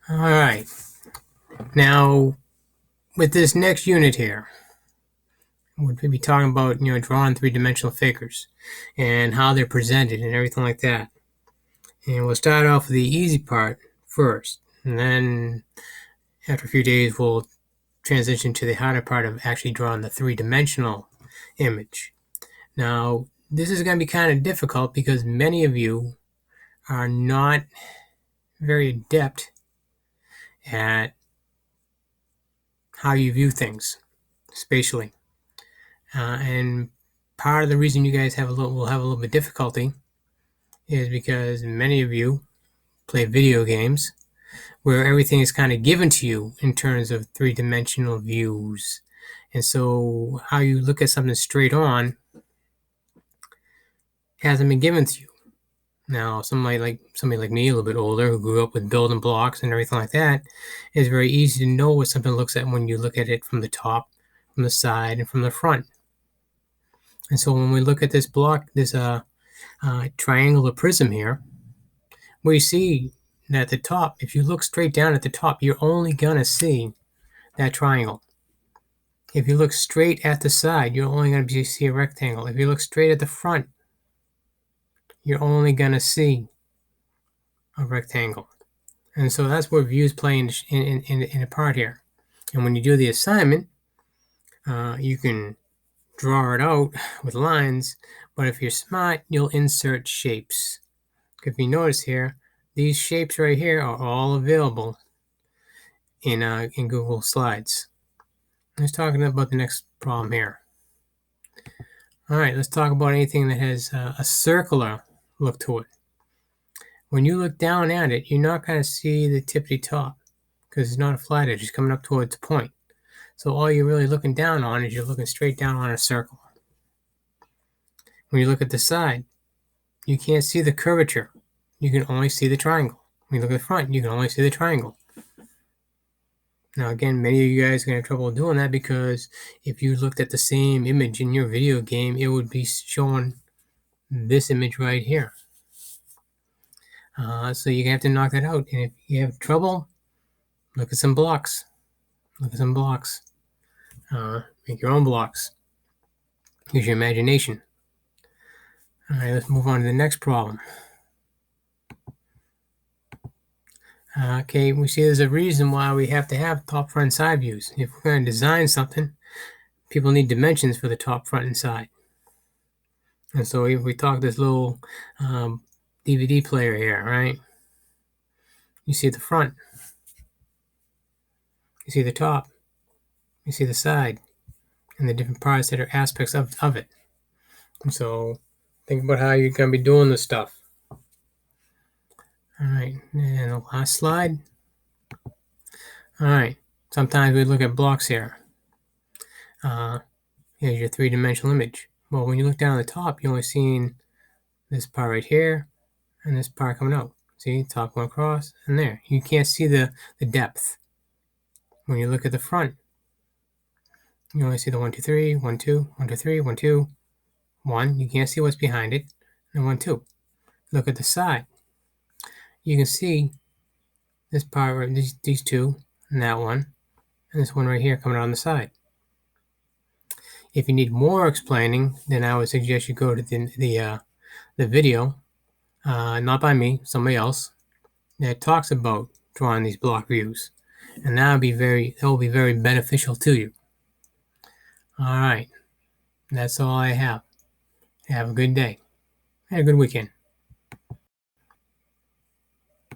All right. Now, with this next unit here, we'll be talking about, drawing three-dimensional figures and how they're presented and everything like that. And we'll start off with the easy part first. And then after a few days, we'll transition to the harder part of actually drawing the three-dimensional image. Now, this is going to be kind of difficult because many of you are not very adept at how you view things spatially. And part of the reason you guys will have a little bit difficulty is because many of you play video games where everything is kind of given to you in terms of three-dimensional views. And so how you look at something straight on hasn't been given to you. Now, somebody like me, a little bit older, who grew up with building blocks and everything like that, it's very easy to know what something looks like when you look at it from the top, from the side, and from the front. And so when we look at this block, this triangular prism here, we see that the top, if you look straight down at the top, you're only going to see that triangle. If you look straight at the side, you're only going to see a rectangle. If you look straight at the front, you're only going to see a rectangle. And so that's where views play in a part here. And when you do the assignment, you can draw it out with lines, but if you're smart, you'll insert shapes. If you notice here, these shapes right here are all available in Google Slides. Let's talk about the next problem here. All right, let's talk about anything that has a circular look to it. When you look down at it, you're not going to see the tippity top because it's not a flat edge. It's coming up towards the point. So all you're really looking down on is you're looking straight down on a circle. When you look at the side, you can't see the curvature. You can only see the triangle. When you look at the front, you can only see the triangle. Now, again, many of you guys are going to have trouble doing that because if you looked at the same image in your video game, it would be showing this image right here. So you're going to have to knock that out. And if you have trouble, look at some blocks. Look at some blocks. Make your own blocks. Use your imagination. All right, let's move on to the next problem. Okay, we see there's a reason why we have to have top, front, side views. If we're going to design something, people need dimensions for the top, front, and side. And so if we talk this little DVD player here, right? You see the front, you see the top, you see the side, and the different parts that are aspects of it. And so think about how you're going to be doing this stuff. All right, and the last slide. All right, sometimes we look at blocks here. Here's your three-dimensional image. Well, when you look down at the top, you're only seeing this part right here and this part coming out. See, top going across and there. You can't see the depth. When you look at the front, you only see the 1, 2, 3, 1, 2, 1, 2, 3, 1, 2, 1. You can't see what's behind it. And 1, 2. Look at the side. You can see this part, right, these two, and that one, and this one right here coming out on the side. If you need more explaining, then I would suggest you go to the video, not by me, somebody else, that talks about drawing these block views, and that will be very beneficial to you. All right, that's all I have. Have a good day and a good weekend.